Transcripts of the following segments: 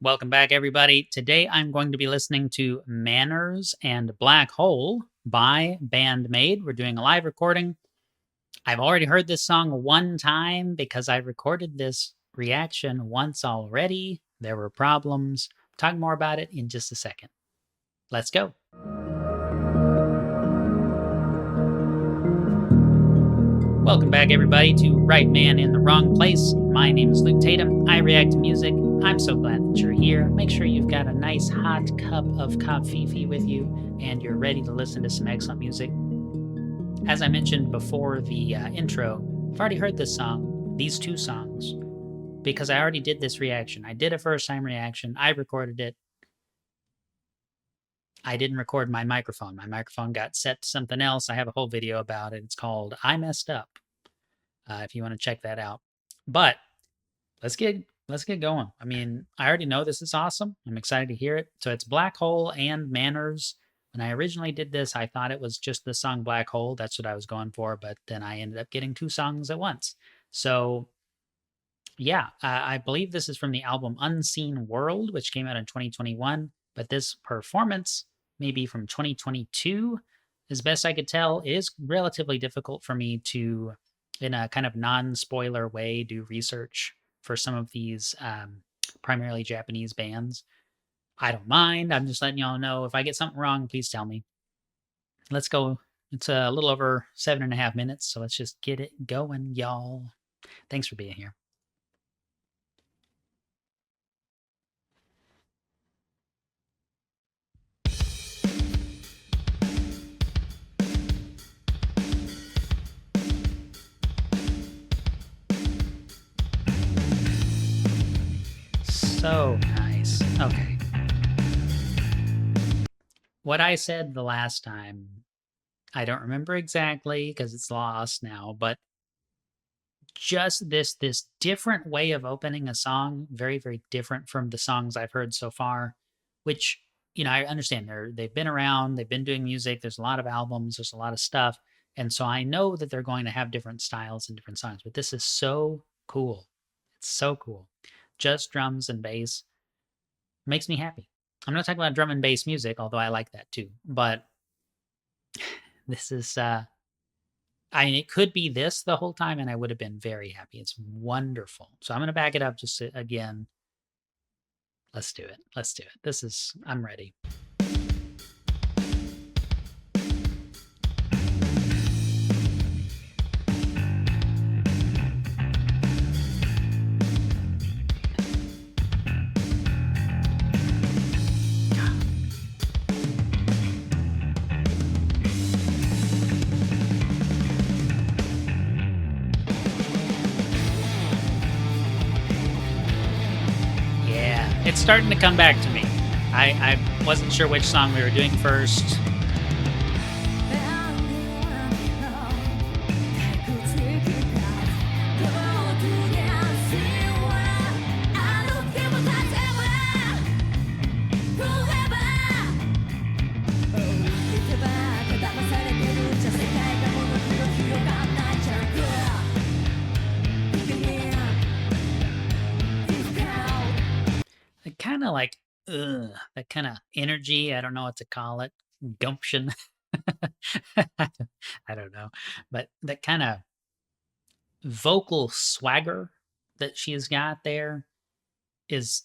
Welcome back, everybody. Today I'm going to be listening to Manners and Black Hole by band Maid. We're doing a live recording. I've already heard this song one time because I recorded this reaction once already. There were problems. Talk more about it in just a second. Let's go. Welcome back, everybody, to Right Man in the Wrong Place. My name is Luke Tatum. I react to music. I'm so glad that you're here. Make sure you've got a nice hot cup of coffee with you and you're ready to listen to some excellent music. As I mentioned before the intro, I've already heard this song, these two songs, because I already did this reaction. I did a first-time reaction. I recorded it. I didn't record my microphone. My microphone got set to something else. I have a whole video about it. It's called I Messed Up, if you want to check that out. But let's get going. I mean, I already know this is awesome. I'm excited to hear it. So it's Black Hole and Manners. When I originally did this, I thought it was just the song Black Hole. That's what I was going for. But then I ended up getting two songs at once. So yeah, I believe this is from the album Unseen World, which came out in 2021. But this performance may be from 2022. As best I could tell, it is relatively difficult for me to, in a kind of non-spoiler way, do research for some of these primarily Japanese bands. I don't mind. I'm just letting y'all know. If I get something wrong, please tell me. Let's go. It's a little over 7.5 minutes, so let's just get it going, y'all. Thanks for being here. So nice. Okay. What I said the last time, I don't remember exactly because it's lost now, but just this different way of opening a song, very, very different from the songs I've heard so far, which, you know, I understand they've been around, they've been doing music, there's a lot of albums, there's a lot of stuff. And so I know that they're going to have different styles and different songs, but this is so cool. It's so cool. Just drums and bass makes me happy. I'm not talking about drum and bass music, although I like that too. But this is, I mean, it could be this the whole time and I would have been very happy. It's wonderful. So I'm going to back it up just again. Let's do it. Let's do it. I'm ready. It's starting to come back to me. I wasn't sure which song we were doing first. Kind of like that kind of energy. I don't know what to call it. Gumption. I don't know. But that kind of vocal swagger that she's got there is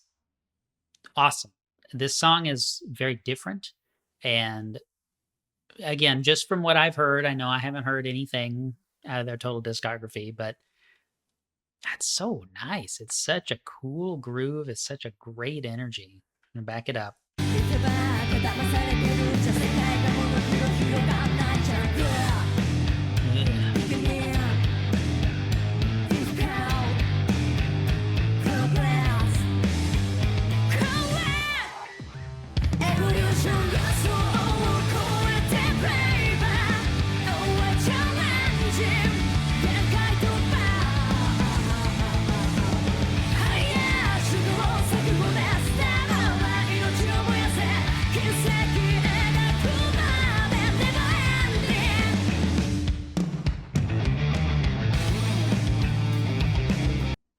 awesome. This song is very different. And again, just from what I've heard, I know I haven't heard anything out of their total discography, but that's so nice. It's such a cool groove. It's such a great energy. I'm gonna back it up.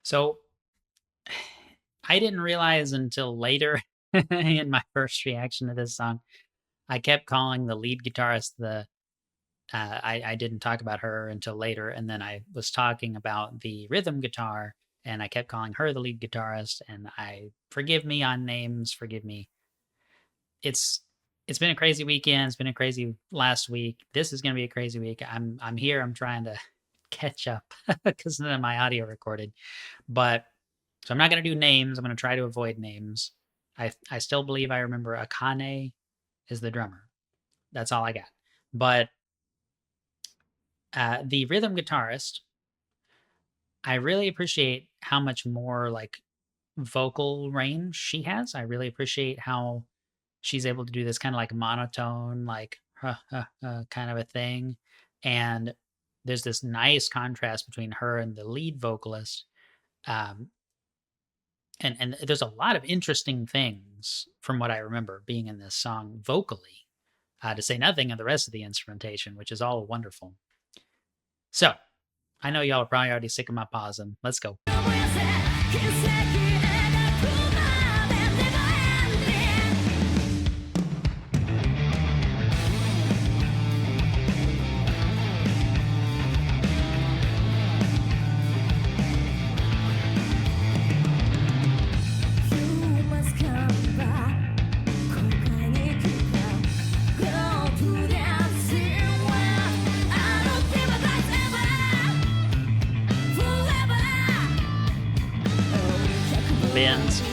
So I didn't realize until later in my first reaction to this song, I kept calling the lead guitarist I didn't talk about her until later, and then I was talking about the rhythm guitar, and I kept calling her the lead guitarist, and forgive me on names, forgive me. It's it's been a crazy weekend. It's been a crazy last week. This is gonna be a crazy week. I'm here. I'm trying to catch up because none of my audio recorded. But so I'm not gonna do names. I'm gonna try to avoid names. I still believe I remember Akane is the drummer. That's all I got. But the rhythm guitarist, I really appreciate how much more like vocal range she has. I really appreciate how she's able to do this kind of like monotone, like kind of a thing. And there's this nice contrast between her and the lead vocalist. Um, and there's a lot of interesting things from what I remember being in this song vocally, to say nothing of the rest of the instrumentation, which is all wonderful. So I know y'all are probably already sick of my pausing. Let's go. Bends.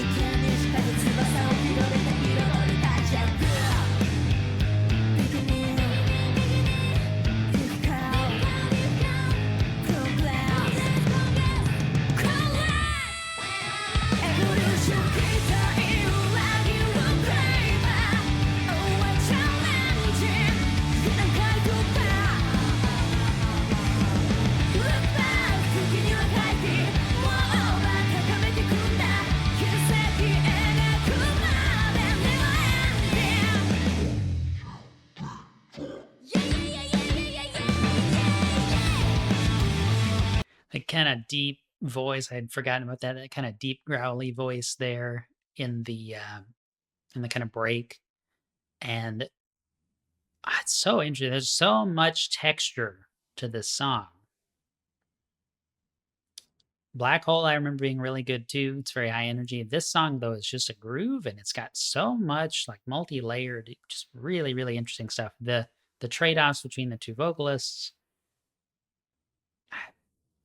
That kind of deep voice. I'd forgotten about that. That kind of deep growly voice there in the kind of break, and it's so interesting. There's so much texture to this song. Black Hole, I remember being really good too. It's very high energy. This song though is just a groove, and it's got so much like multi-layered, just really, really interesting stuff. The trade-offs between the two vocalists,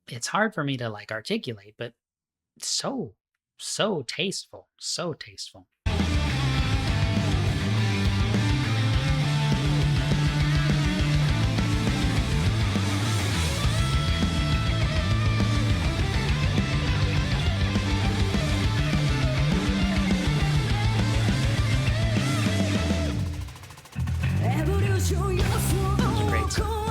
it's hard for me to like articulate, but so tasteful, so tasteful. Great song.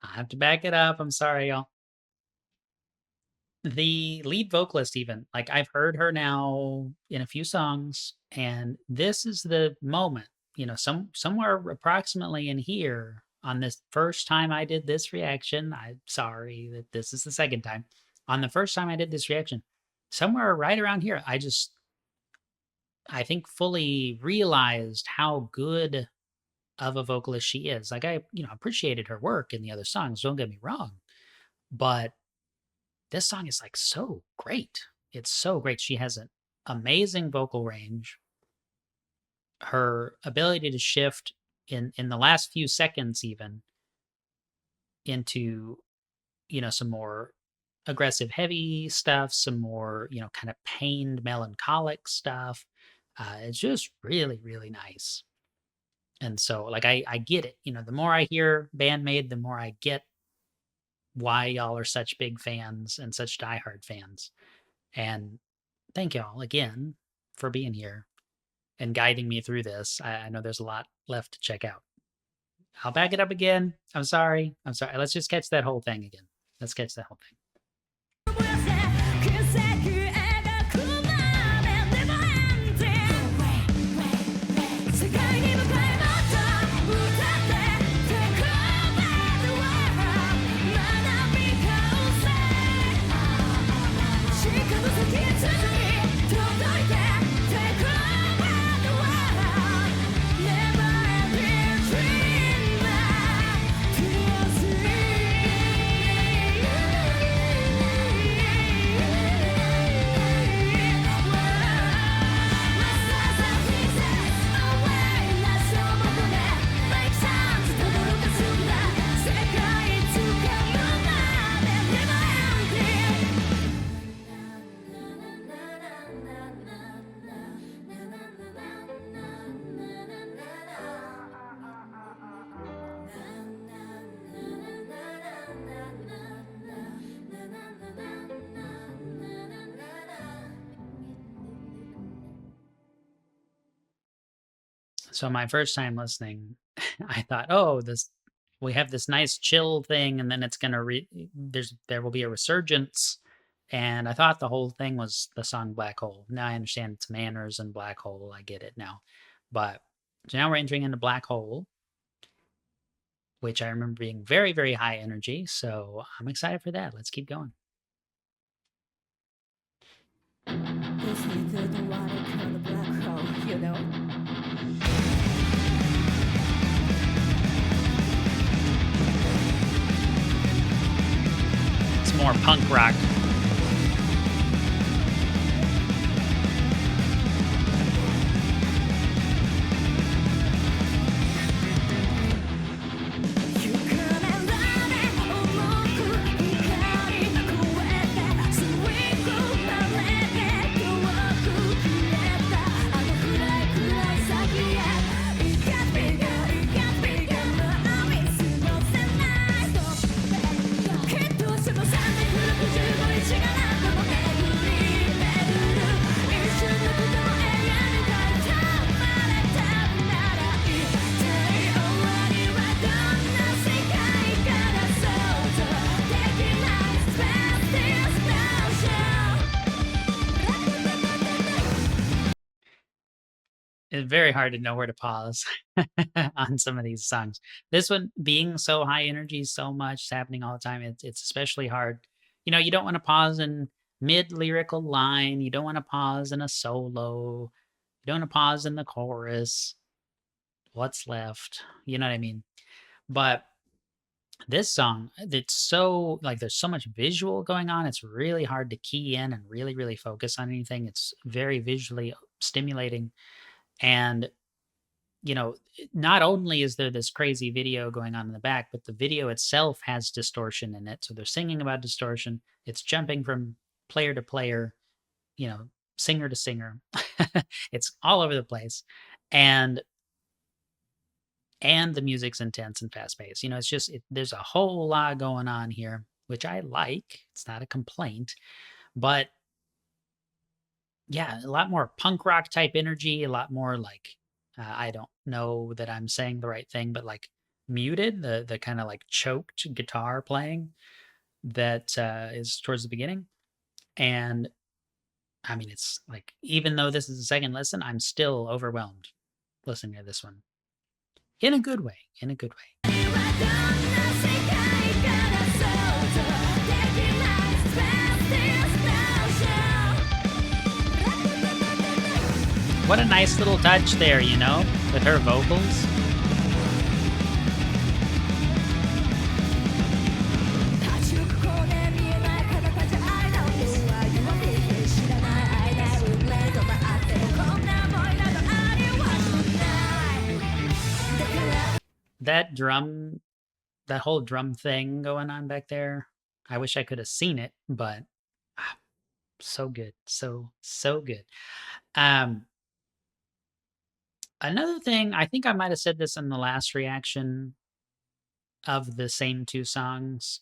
I have to back it up. I'm sorry, y'all. The lead vocalist, even like I've heard her now in a few songs, and this is the moment, somewhere approximately in here on this first time I did this reaction. I'm sorry that this is the second time. On the first time I did this reaction, somewhere right around here, I think fully realized how good of a vocalist she is. Like I, appreciated her work in the other songs, don't get me wrong, but this song is like so great. It's so great. She has an amazing vocal range. Her ability to shift in the last few seconds even into, some more aggressive, heavy stuff, some more, kind of pained, melancholic stuff. It's just really, really nice. And so, like, I get it. The more I hear band Maid, the more I get why y'all are such big fans and such diehard fans. And thank y'all again for being here and guiding me through this. I know there's a lot left to check out. I'll back it up again. I'm sorry. Let's just catch that whole thing again. Let's catch that whole thing. So my first time listening, I thought, oh, we have this nice chill thing, and then it's gonna there will be a resurgence. And I thought the whole thing was the song Black Hole. Now I understand it's Manners and Black Hole. I get it now. But so now we're entering into Black Hole, which I remember being very, very high energy. So I'm excited for that. Let's keep going. This is the water called black hole, you know? It's more punk rock. It's very hard to know where to pause on some of these songs. This one being so high energy, so much it's happening all the time. It's especially hard. You don't want to pause in mid lyrical line. You don't want to pause in a solo. You don't want to pause in the chorus. What's left? You know what I mean? But this song, it's so like there's so much visual going on. It's really hard to key in and really, really focus on anything. It's very visually stimulating. And not only is there this crazy video going on in the back, but the video itself has distortion in it. So they're singing about distortion. It's jumping from player to player, singer to singer. It's all over the place. And the music's intense and fast paced. It's just, there's a whole lot going on here, which I like. It's not a complaint, but yeah, a lot more punk rock type energy, a lot more like, I don't know that I'm saying the right thing, but like muted, the kind of like choked guitar playing that is towards the beginning. And I mean, it's like, even though this is the second listen, I'm still overwhelmed listening to this one. In a good way, in a good way. What a nice little touch there, with her vocals. That drum that whole drum thing going on back there. I wish I could have seen it, but ah, so good, so good. Um, Another thing, I think I might have said this in the last reaction of the same two songs.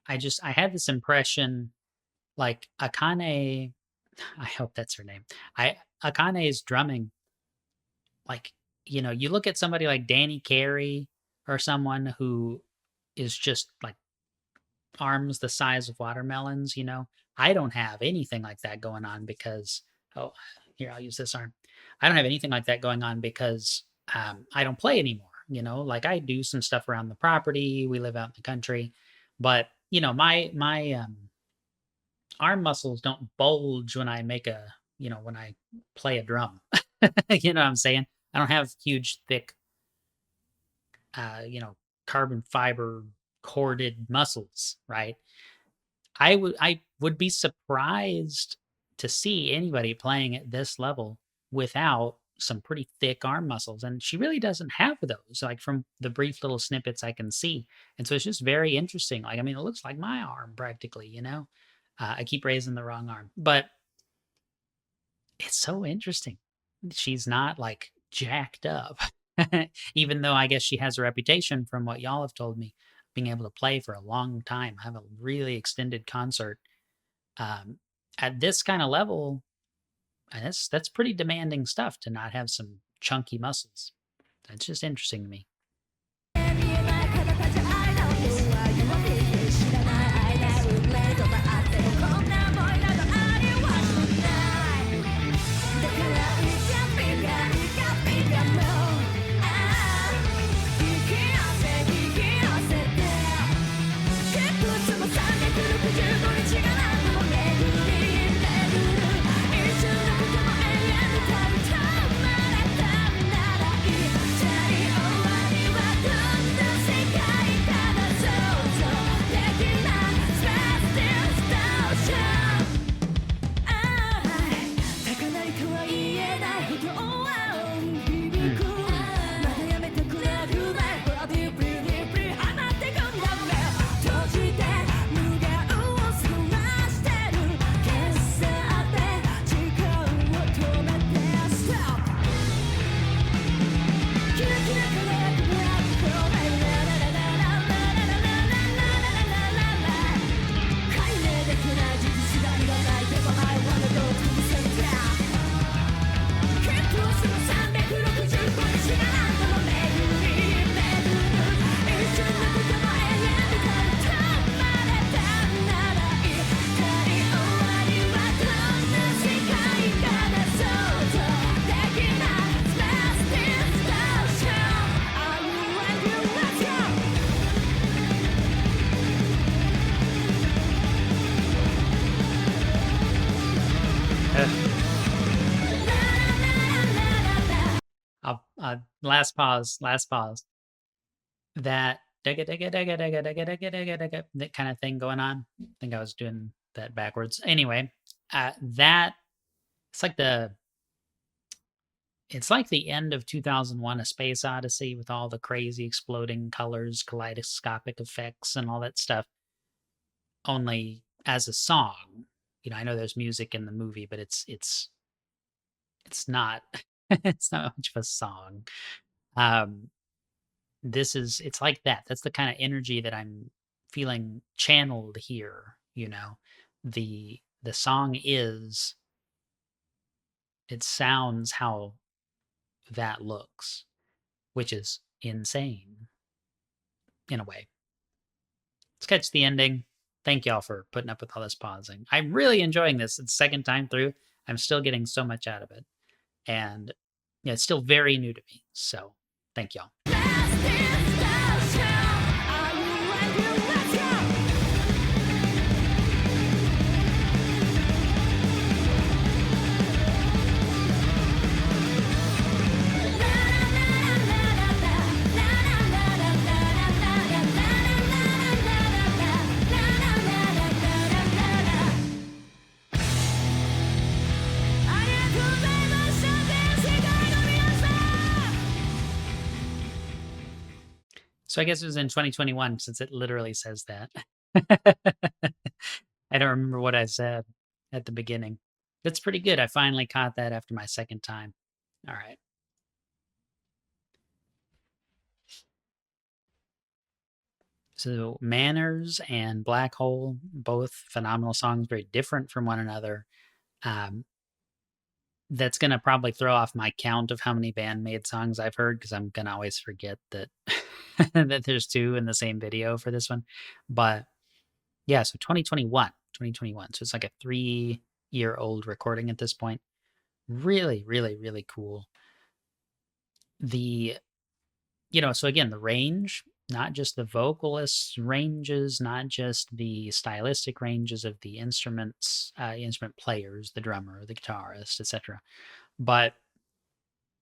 I had this impression like Akane. I hope that's her name. I Akane's drumming, like, you look at somebody like Danny Carey or someone who is just like arms the size of watermelons. I don't have anything like that going on because, oh, here, I'll use this arm. I don't have anything like that going on because I don't play anymore. Like I do some stuff around the property. We live out in the country, but my arm muscles don't bulge when I when I play a drum. You know what I'm saying? I don't have huge, thick, carbon fiber corded muscles, right? I would be surprised to see anybody playing at this level without some pretty thick arm muscles, and she really doesn't have those, like, from the brief little snippets I can see, and so it's just very interesting, like, I mean, it looks like my arm practically, you know? I keep raising the wrong arm, but it's so interesting. She's not, like, jacked up, even though I guess she has a reputation from what y'all have told me, being able to play for a long time, have a really extended concert um, at this kind of level, and that's pretty demanding stuff to not have some chunky muscles. That's just interesting to me. Last pause, last pause. That that kind of thing going on. I think I was doing that backwards. Anyway, that it's like the end of 2001: A Space Odyssey with all the crazy exploding colors, kaleidoscopic effects, and all that stuff. Only as a song. I know there's music in the movie, but it's not it's not much of a song. Um, it's like that. That's the kind of energy that I'm feeling channeled here. The song it sounds how that looks, which is insane in a way. Let's catch the ending. Thank y'all for putting up with all this pausing. I'm really enjoying this. It's second time through. I'm still getting so much out of it. And it's still very new to me. So thank y'all. So I guess it was in 2021 since it literally says that. I don't remember what I said at the beginning. That's pretty good. I finally caught that after my second time. All right. So Manners and Black Hole, both phenomenal songs, very different from one another. Um, that's gonna probably throw off my count of how many Band-Maid songs I've heard because I'm gonna always forget that that there's two in the same video for this one. But yeah, so 2021, 2021. So it's like a 3-year-old recording at this point. Really, really, really cool. The so again, the range, not just the vocalist ranges, not just the stylistic ranges of the instruments, instrument players, the drummer, the guitarist, etc., but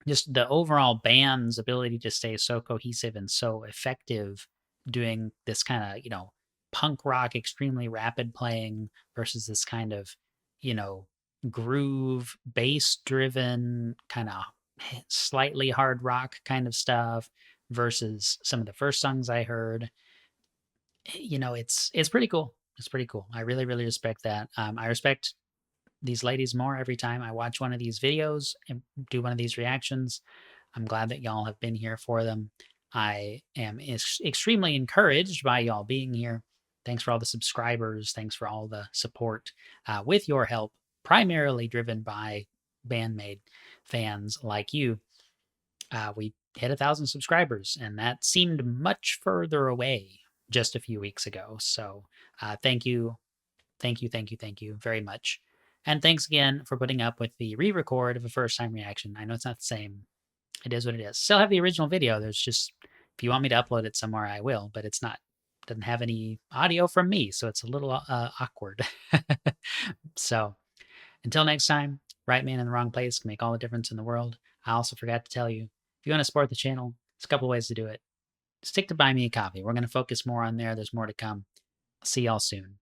just the overall band's ability to stay so cohesive and so effective doing this kind of, punk rock, extremely rapid playing versus this kind of, you know, groove, bass driven, kind of slightly hard rock kind of stuff versus some of the first songs I heard. It's pretty cool. It's pretty cool. I really, really respect that. I respect these ladies more every time I watch one of these videos and do one of these reactions. I'm glad that y'all have been here for them. I am extremely encouraged by y'all being here. Thanks for all the subscribers. Thanks for all the support. With your help, primarily driven by Bandmade fans like you, we hit 1,000 subscribers, and that seemed much further away just a few weeks ago. So thank you, thank you, thank you, thank you very much. And thanks again for putting up with the re-record of a first-time reaction. I know it's not the same. It is what it is. Still have the original video. There's just, if you want me to upload it somewhere, I will, but it's not, doesn't have any audio from me, so it's a little awkward. So until next time, right man in the wrong place can make all the difference in the world. I also forgot to tell you, if you want to support the channel, there's a couple ways to do it. Stick to Buy Me a Coffee. We're going to focus more on there. There's more to come. I'll see y'all soon.